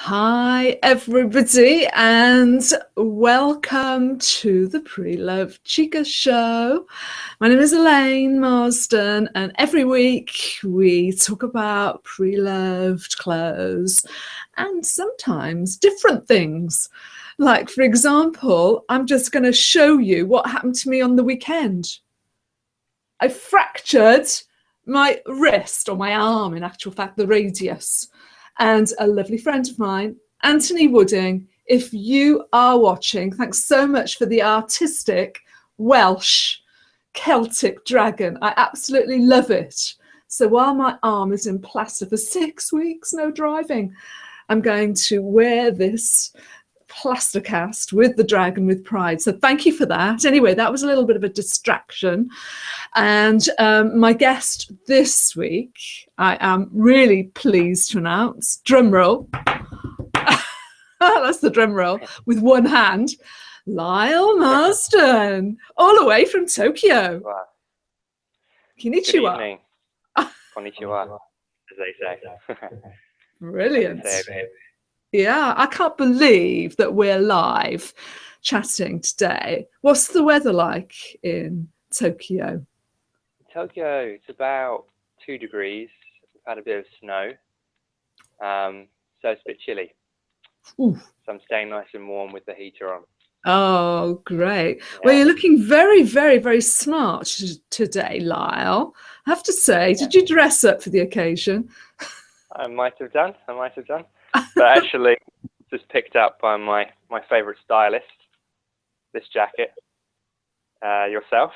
Hi everybody and welcome to the Preloved Chica show. My name is Elene Marsden and every week we talk about pre-loved clothes and sometimes different things. Like, for example, I'm just going to show you what happened to me on the weekend. I fractured my wrist, or my arm in actual fact, the radius. And a lovely friend of mine, Anthony Wooding, if you are watching, thanks so much for the artistic Welsh Celtic dragon. I absolutely love it. So while my arm is in plaster for 6 weeks, no driving, I'm going to wear this plaster cast with the dragon with pride. So thank you for that. Anyway, that was a little bit of a distraction. And my guest this week, I am really pleased to announce, drum roll, that's the drum roll, with one hand, Lyle Marsden, all the way from Tokyo. Wow. Konnichiwa. Good evening. Konnichiwa, as they say. Brilliant. Yeah, I can't believe that we're live chatting today. What's the weather like in Tokyo? Tokyo, it's about 2 degrees. We've had a bit of snow, so it's a bit chilly. Ooh. So I'm staying nice and warm with the heater on. Oh, great. Yeah. Well, you're looking very, very, very smart today, Lyle. I have to say, did you dress up for the occasion? I might have done. But actually, just picked up by my favourite stylist, this jacket. Yourself.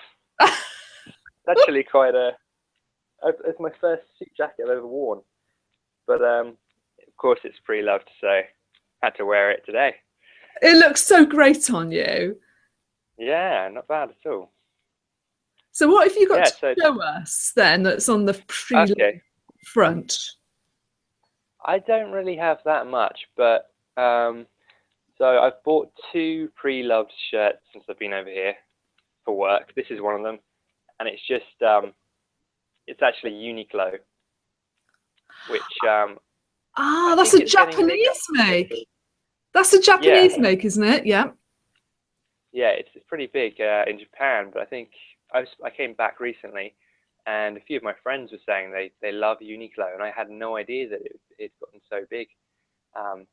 It's actually quite it's my first suit jacket I've ever worn. But of course it's pre-loved, so had to wear it today. It looks so great on you. Yeah, not bad at all. So what have you got to show us then that's on the pre-loved front? I don't really have that much, but so I've bought 2 pre-loved shirts since I've been over here for work. This is one of them, and it's just it's actually Uniqlo, which that's a Japanese make. That's a Japanese make, isn't it? Yeah. Yeah, it's pretty big in Japan, but I think I came back recently, and a few of my friends were saying they love Uniqlo, and I had no idea that it's gotten so big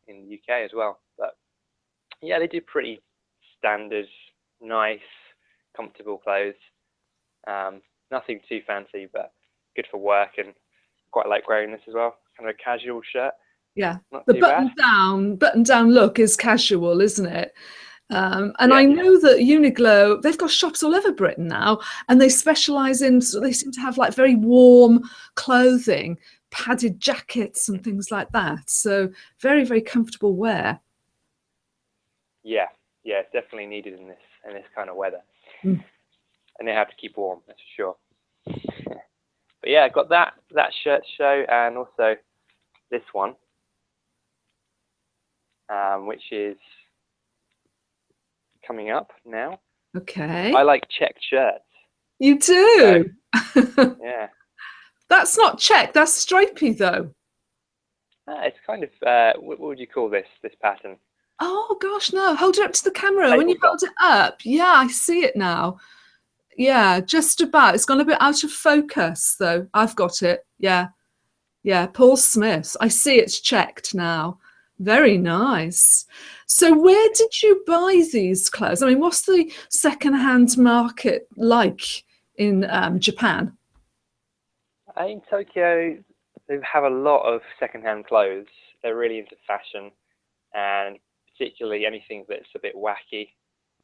in the UK as well. But yeah, they do pretty standard, nice, comfortable clothes. Nothing too fancy, but good for work, and quite like wearing this as well. Kind of a casual shirt. Yeah, the button down look is casual, isn't it? I know that Uniqlo, they've got shops all over Britain now, and they specialise in, so they seem to have like very warm clothing, padded jackets and things like that. So very, very comfortable wear. Yeah, it's definitely needed in this kind of weather. And they have to keep warm, that's for sure. But yeah, I got that shirt to show, and also this one, which is coming up now. Okay. I like checked shirts. You do? So, yeah. That's not checked, that's stripy though. It's kind of, what would you call this pattern? Oh gosh, no, hold it up to the camera. When you hold it up, yeah, I see it now. Yeah, just about. It's gone a bit out of focus though. I've got it. Yeah. Paul Smith. I see it's checked now. Very nice. So where did you buy these clothes? I mean, what's the second-hand market like in Japan? In Tokyo, they have a lot of second-hand clothes. They're really into fashion, and particularly anything that's a bit wacky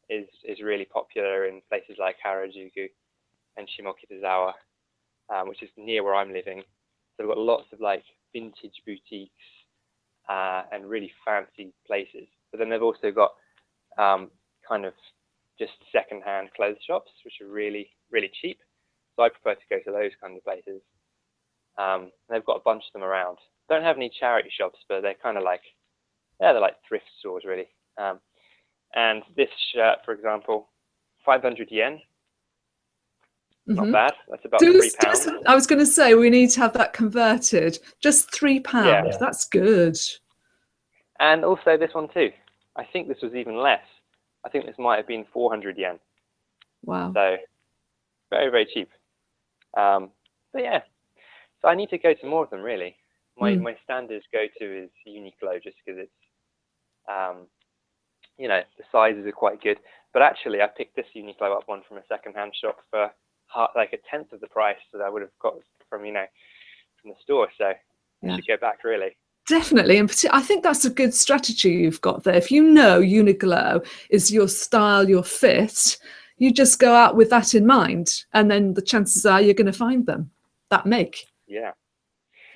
is really popular in places like Harajuku and Shimokitazawa, which is near where I'm living. So we've got lots of like vintage boutiques and really fancy places. But then they've also got kind of just second-hand clothes shops, which are really, really cheap. So I prefer to go to those kind of places. And they've got a bunch of them around. Don't have any charity shops, but they're kind of like, they're like thrift stores really. And this shirt, for example, 500 yen. Not bad. That's about £3. I was going to say we need to have that converted. Just £3. Yeah. That's good. And also this one too. I think this was even less. I think this might have been 400 yen. Wow. So very, very cheap. But yeah, so I need to go to more of them really. My standard go-to is Uniqlo just because it's, you know, the sizes are quite good. But actually, I picked this Uniqlo up one from a second-hand shop for like a tenth of the price that I would have got from, you know, from the store. So I should go back really. Definitely. And I think that's a good strategy you've got there. If you know Uniqlo is your style, your fit, you just go out with that in mind. And then the chances are you're going to find them that make. Yeah.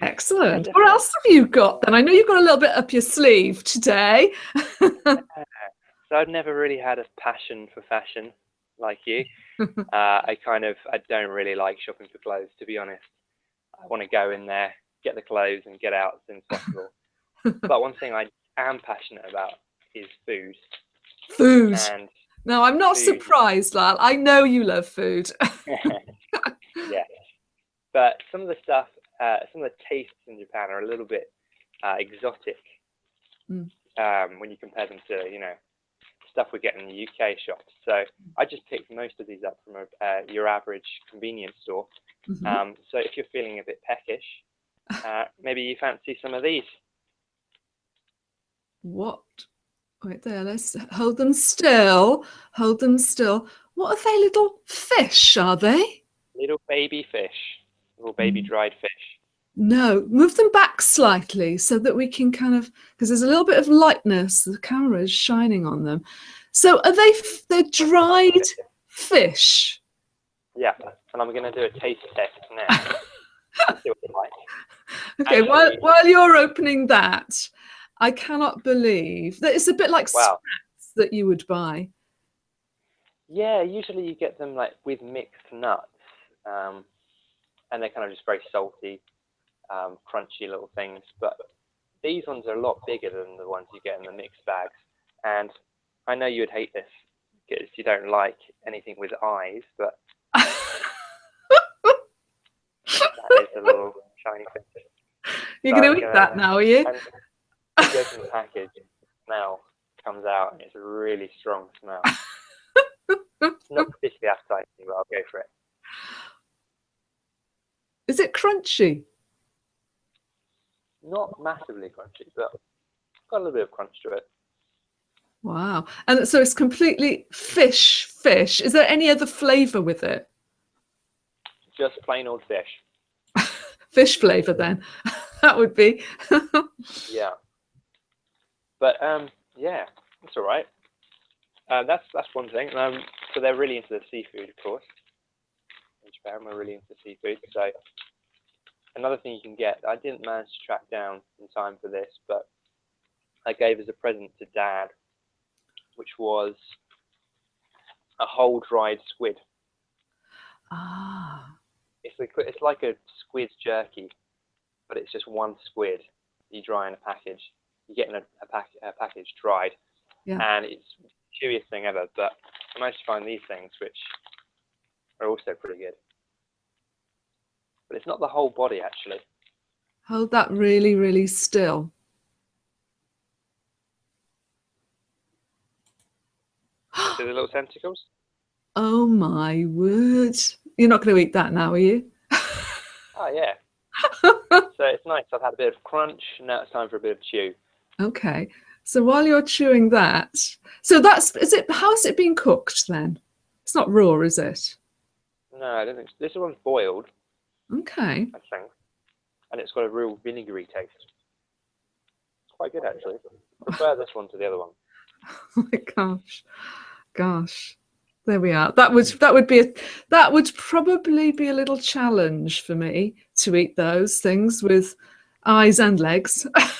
Excellent. What else have you got then? I know you've got a little bit up your sleeve today. So I've never really had a passion for fashion like you. I don't really like shopping for clothes, to be honest. I want to go in there, get the clothes and get out as soon as possible. But one thing I am passionate about is food. Food. And no, I'm not surprised, Lal. I know you love food. Yes. But some of the stuff, some of the tastes in Japan are a little bit exotic when you compare them to, you know, stuff we get in the UK shops. So I just picked most of these up from your average convenience store. So if you're feeling a bit peckish, maybe you fancy some of these. What? Wait there, let's hold them still. Hold them still. What are they? Little fish, are they? Little baby fish. Little baby dried fish. No, move them back slightly so that we can kind of, because there's a little bit of lightness, the camera is shining on them. So are they're dried fish? Yeah, and I'm going to do a taste test now. See what it's like. Okay, while you're opening that, I cannot believe that it's a bit like sprats that you would buy. Yeah, usually you get them like with mixed nuts, and they're kind of just very salty, crunchy little things. But these ones are a lot bigger than the ones you get in the mixed bags. And I know you would hate this because you don't like anything with eyes, but that is a little shiny fish. You're going to eat that now, are you? And you open the package, the smell comes out, and it's a really strong smell. It's not particularly appetizing, but I'll go for it. Is it crunchy? Not massively crunchy, but got a little bit of crunch to it. Wow. And so it's completely fish. Is there any other flavour with it? Just plain old fish. Fish flavour then. That would be. Yeah. But yeah, that's all right. That's one thing. So they're really into the seafood, of course. In Japan, we're really into seafood. So another thing you can get, I didn't manage to track down in time for this, but I gave as a present to Dad, which was a whole dried squid. Ah. It's like a squid jerky, but it's just one squid you dry in a package. You get in a package dried, and it's the chewiest thing ever. But I managed to find these things, which are also pretty good. But it's not the whole body, actually. Hold that really, really still. See the little tentacles? Oh my word. You're not going to eat that now, are you? Oh, yeah. So it's nice. I've had a bit of crunch, and now it's time for a bit of chew. Okay. So while you're chewing that, so how is it being cooked then? It's not raw, is it? No, I don't think so. This one's boiled. Okay. I think. And it's got a real vinegary taste. It's quite good, actually. I prefer this one to the other one. Oh my gosh. There we are. That would probably be a little challenge for me to eat those things with eyes and legs. I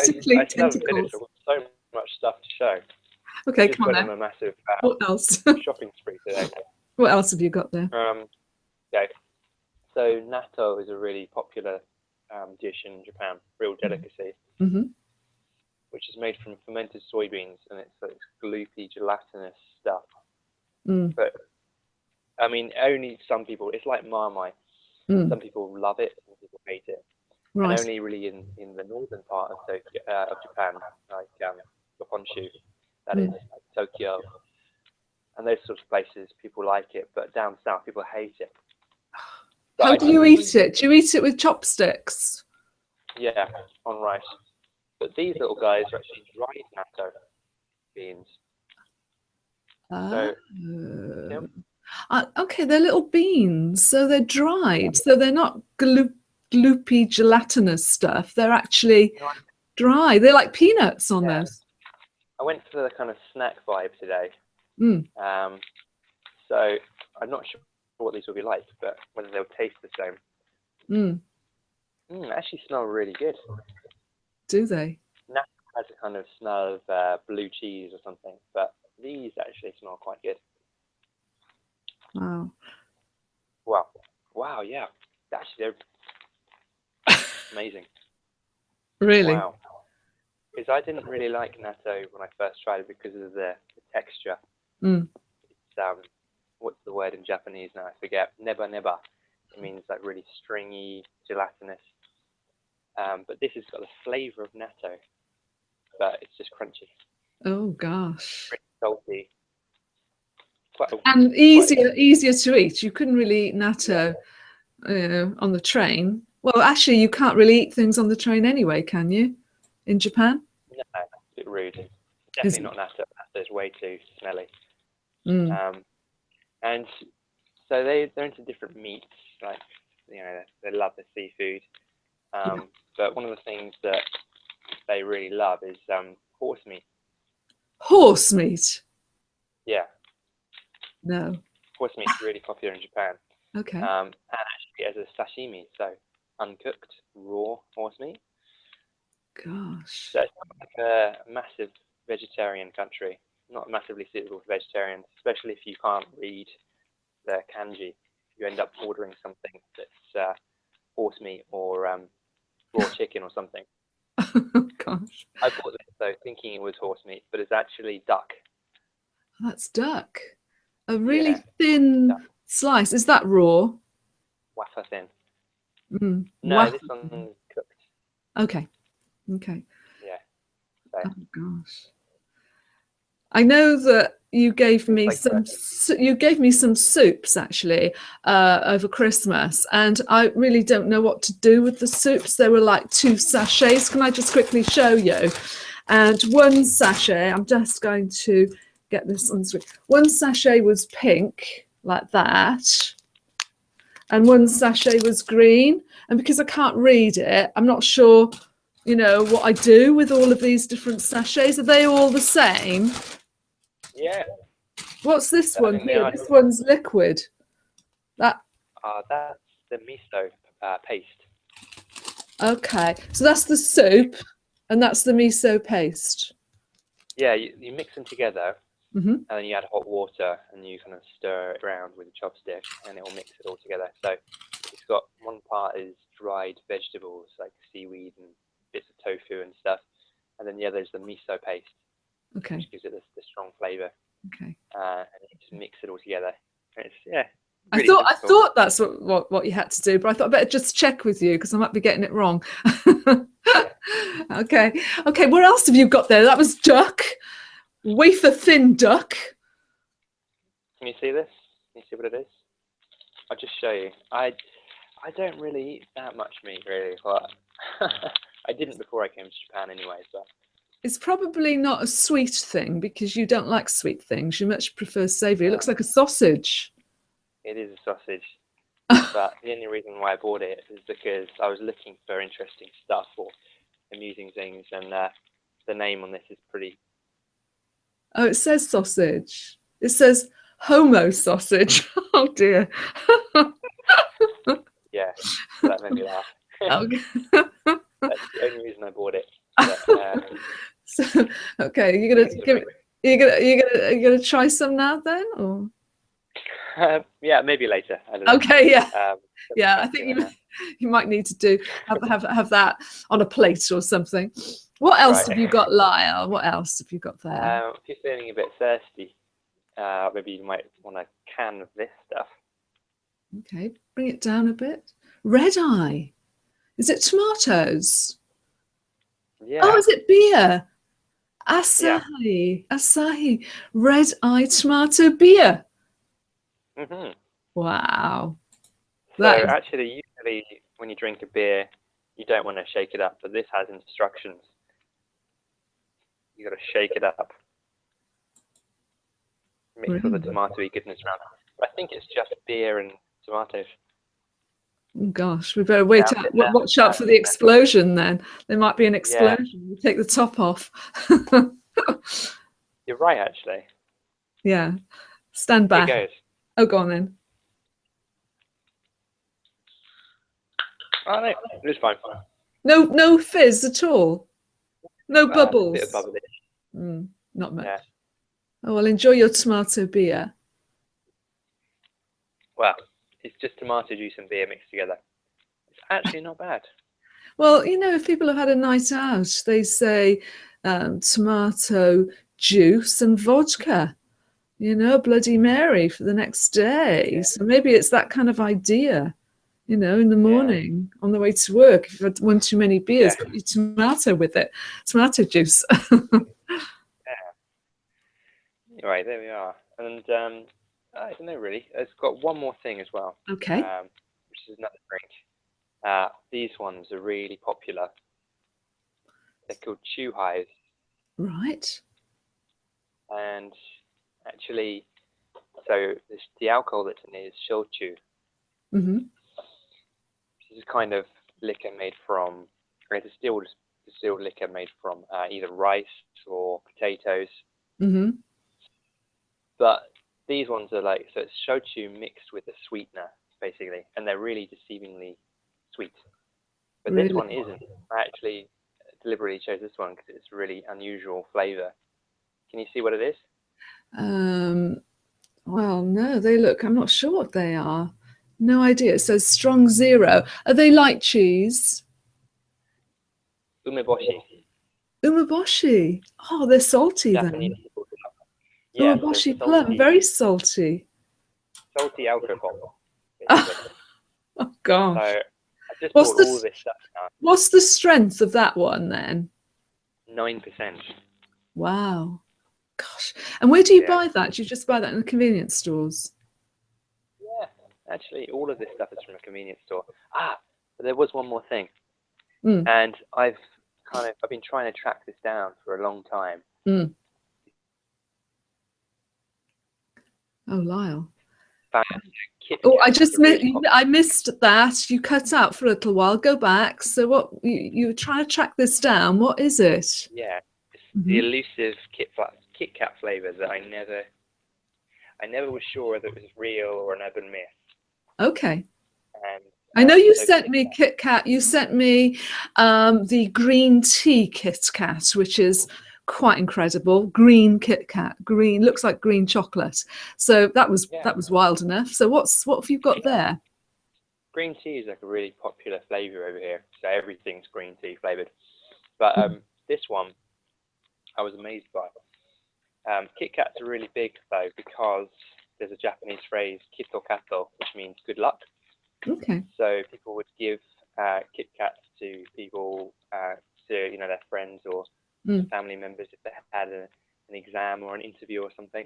still haven't finished. I've got so much stuff to show. Okay, just come on went then. on a massive What else? shopping spree today. What else have you got there? Okay. So natto is a really popular dish in Japan, real delicacy, which is made from fermented soybeans, and it's gloopy, gelatinous stuff. But I mean, only some people. It's like Marmite. Some people love it, some people hate it. and Right. only really in the northern part of Japan, like Honshu, that is, Mm. like Tokyo, and those sorts of places, people like it, but down south, people hate it. But How I do didn't you really, eat it? Do you eat it with chopsticks? yeah, on rice. But these little guys are actually dried natto beans. Ah. So, yeah, Okay, they're little beans, so they're dried. So they're not gloopy, gelatinous stuff. They're actually you know, dry. They're like peanuts yeah, almost. I went for the kind of snack vibe today. Mm. So I'm not sure what these will be like, but whether they'll taste the same. Mm. Actually smell really good. Do they? Natto has a kind of smell of blue cheese or something, but these actually smell quite good. Wow. Wow. Wow, yeah. Actually, they're amazing. Really? Wow. Because I didn't really like natto when I first tried it because of the texture. Mm. It's, what's the word in Japanese now? I forget. Neba neba. It means like really stringy, gelatinous. But this has got the flavour of natto, but it's just crunchy, Oh gosh. pretty salty. Quite, And quite. easier to eat. You couldn't really eat Yeah. natto, on the train. Well, actually, you can't really eat things on the train anyway, can you? In Japan? No, it's a bit rude. Is Definitely it? not natto. Natto's way too smelly. Mm. And so they're into different meats, like they love the seafood. Yeah. But one of the things that they really love is horse meat. Horse meat? Yeah, No. horse meat's really popular in Japan. Okay. And actually as a sashimi, so uncooked raw horse meat. Gosh. So it's not like a massive vegetarian country, not massively suitable for vegetarians, especially if you can't read the kanji. You end up ordering something that's horse meat or raw chicken or something. Oh gosh. I bought this though thinking it was horse meat, but it's actually duck. That's duck. A Yeah, really thin duck, slice. Is that raw? wafer thin. Mm. No, Wow. this one's cooked. Okay. Okay. Yeah, so Oh gosh. I know that you gave it's me like some soups actually over Christmas, and I really don't know what to do with the soups. There were like 2 sachets. Can I just quickly show you? And one sachet, I'm just going to get this on the screen. One sachet was pink, like that, and one sachet was green. And because I can't read it, I'm not sure, what I do with all of these different sachets. Are they all the same? yeah. What's this I one think they here? are. This one's liquid. That That's the miso paste. okay. So that's the soup, and that's the miso paste. Yeah, you mix them together, Hmm. and then you add hot water, and you kind of stir it around with a chopstick, and it will mix it all together. So it's got one part is dried vegetables like seaweed and bits of tofu and stuff, and then the other is the miso paste, Okay. which gives it the strong flavour. Okay. And you just mix it all together. And it's I really thought I simple. thought that's what you had to do, but I thought I better just check with you because I might be getting it wrong. Okay. Okay. What else have you got there? That was duck, wafer thin duck. Can you see this? Can you see what it is? I'll just show you. I don't really eat that much meat, really. But I didn't before I came to Japan anyway. So It's probably not a sweet thing because you don't like sweet things. You much prefer savoury. It looks like a sausage. it is a sausage. But the only reason why I bought it is because I was looking for interesting stuff or amusing things, and the name on this is pretty. Oh, it says sausage. It says homo sausage. Oh dear. Yeah, so that made me laugh. Okay. That's the only reason I bought it. But, So, okay, you're gonna try some now then, or yeah, maybe later. I don't know. okay, yeah, yeah. I fancy think right now. you might need to have that on a plate or something. What else Right. have you got, Lyle? What else have you got there? If you're feeling a bit thirsty, maybe you might want a can of this stuff. Okay, bring it down a bit. Red eye. Is it tomatoes? Yeah. Oh, is it beer? Yeah. Asahi, red eye tomato beer. Hmm. Wow, So that is actually, usually when you drink a beer, you don't want to shake it up, but this has instructions. You got to shake it up, mix all the brilliant. tomatoey goodness around. But I think it's just beer and tomatoes. Oh gosh, we better Yeah, wait I'm a out. bit nervous Watch out about for the explosion. Then there might be an it. Yeah, explosion. You take the top off. you're right, actually. Yeah, stand Here back. goes. Oh, go on then. Oh no, it's fine. No fizz at all. No A bit of bubbles. bubbly. Not Yeah. much. Oh, well, enjoy your tomato beer. Well, it's just tomato juice and beer mixed together. It's actually not bad. Well, if people have had a night out, they say tomato juice and vodka, Bloody Mary for the next day. Yeah. So maybe it's that kind of idea, in the Yeah. morning on the way to work. If you've had one too many beers, Yeah. put your tomato with it, tomato juice. Yeah. Right, there we are. And I don't know really. It's got one more thing as well, Okay, which is another drink. These ones are really popular. They're called chew highs, right. and actually, so the alcohol that's in it is shochu. Mm-hmm. This is kind of liquor made from, or it's distilled liquor made from either rice or potatoes. Mm-hmm. But these ones are like, so it's shochu mixed with a sweetener, basically, and they're really deceivingly sweet. But this one Really? isn't. I actually deliberately chose this one because it's a really unusual flavor. Can you see what it is? Well, no, I'm not sure what they are. No idea. It says strong zero. Are they light cheese? Umeboshi. Umeboshi. Oh, they're salty Japanese then. people love. Yeah, so Umeboshi plum, very salty. salty alcohol, Oh, basically. So gosh. I just What's bought all the this stuff now. what's the strength of that one then? 9%. Wow. Gosh. And where do you Yeah. buy that? Do you just buy that in the convenience stores? Yeah. Actually, all of this stuff is from a convenience store. But there was one more thing. Mm. And I've been trying to track this down for a long time. Mm. Oh, Lyle. Oh, I missed that. You cut out for a little while. Go back. So what you try to track this down. What is it? Yeah, it's the elusive Kit Kat flavor that I never was sure that it was real or an urban myth. Okay. And I know you sent me Kit Kat. You sent me the green tea Kit Kat, which is quite incredible. Green Kit Kat, green, looks like green chocolate. So that was wild enough. So what have you got there? Green tea is like a really popular flavor over here. So everything's green tea flavored. But this one, I was amazed by. Kit Kats are really big though because there's a Japanese phrase "kito kato," which means good luck. Okay. So people would give Kit Kats to people, to their friends or family members if they had an exam or an interview or something.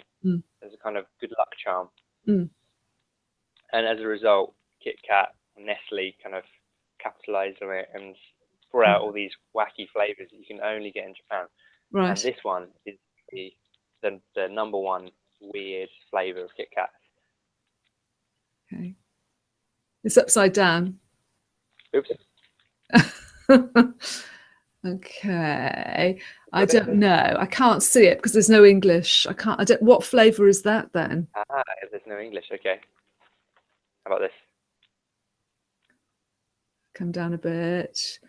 As a kind of good luck charm. And as a result, Kit Kat, Nestle kind of capitalized on it and brought out all these wacky flavors that you can only get in Japan. Right. And this one is the number one weird flavor of Kit Kat. Okay. It's upside down. Oops. Okay. I don't know. I can't see it because there's no English. What flavor is that then? There's no English. Okay. How about this? Come down a bit.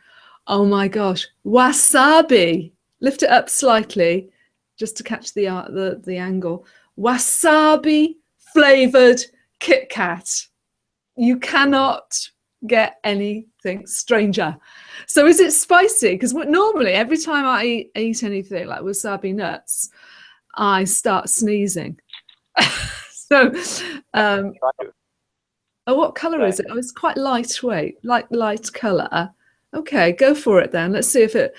Oh my gosh. Wasabi. Lift it up slightly just to catch the angle. Wasabi flavored Kit Kat. You cannot get anything stranger. So is it spicy? Because normally every time I eat anything like wasabi nuts, I start sneezing. So what color is it? Oh, it's quite lightweight, light color. Okay, go for it then. Let's see if it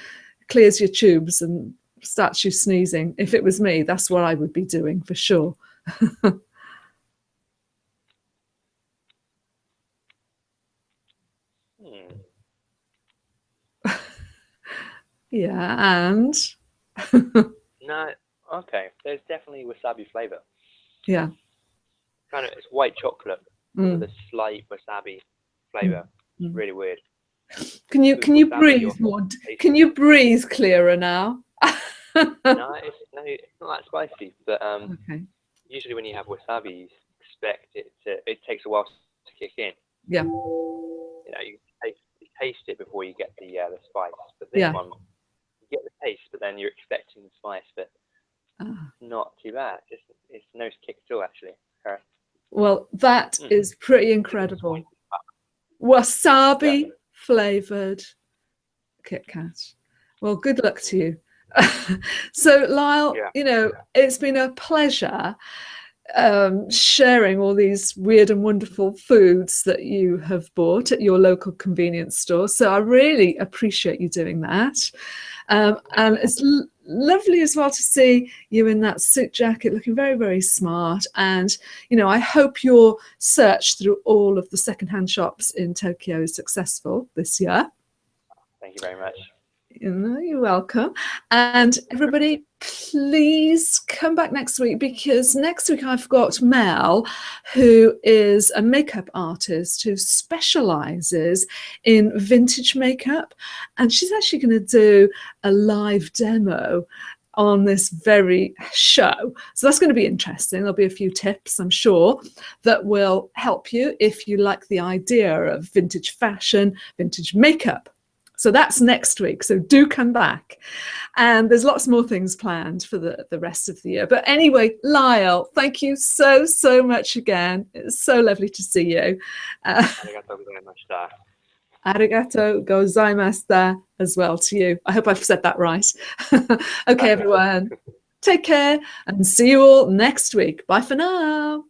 clears your tubes and starts you sneezing. If it was me, that's what I would be doing for sure. Yeah, and No, okay. There's definitely wasabi flavour. yeah. Kind of, it's white chocolate with a slight wasabi flavour. It's really weird. Can you breathe more? Can you breathe clearer now? No, it's not that spicy, but Okay. usually when you have wasabi, you expect it takes a while to kick in. Yeah. You know, you taste it before you get the spice. But this Yeah. one, you get the taste, but then you're expecting the spice, but not too bad. It's no kick at all, actually. Well, that is pretty incredible. Wasabi flavoured Kit Kat. Well, good luck to you. So, Lyle, you know, it's been a pleasure sharing all these weird and wonderful foods that you have bought at your local convenience store. So I really appreciate you doing that. And it's lovely as well to see you in that suit jacket, looking very, very smart. And, you know, I hope your search through all of the secondhand shops in Tokyo is successful this year. Thank you very much. You're welcome. And everybody, please come back next week, because next week I've got Mel, who is a makeup artist who specializes in vintage makeup. And she's actually going to do a live demo on this very show. So that's going to be interesting. There'll be a few tips, I'm sure, that will help you if you like the idea of vintage fashion, vintage makeup. So that's next week. So do come back. And there's lots more things planned for the rest of the year. But anyway, Lyle, thank you so, so much again. It's so lovely to see you. Arigato gozaimashita as well to you. I hope I've said that right. Okay, everyone. Take care and see you all next week. Bye for now.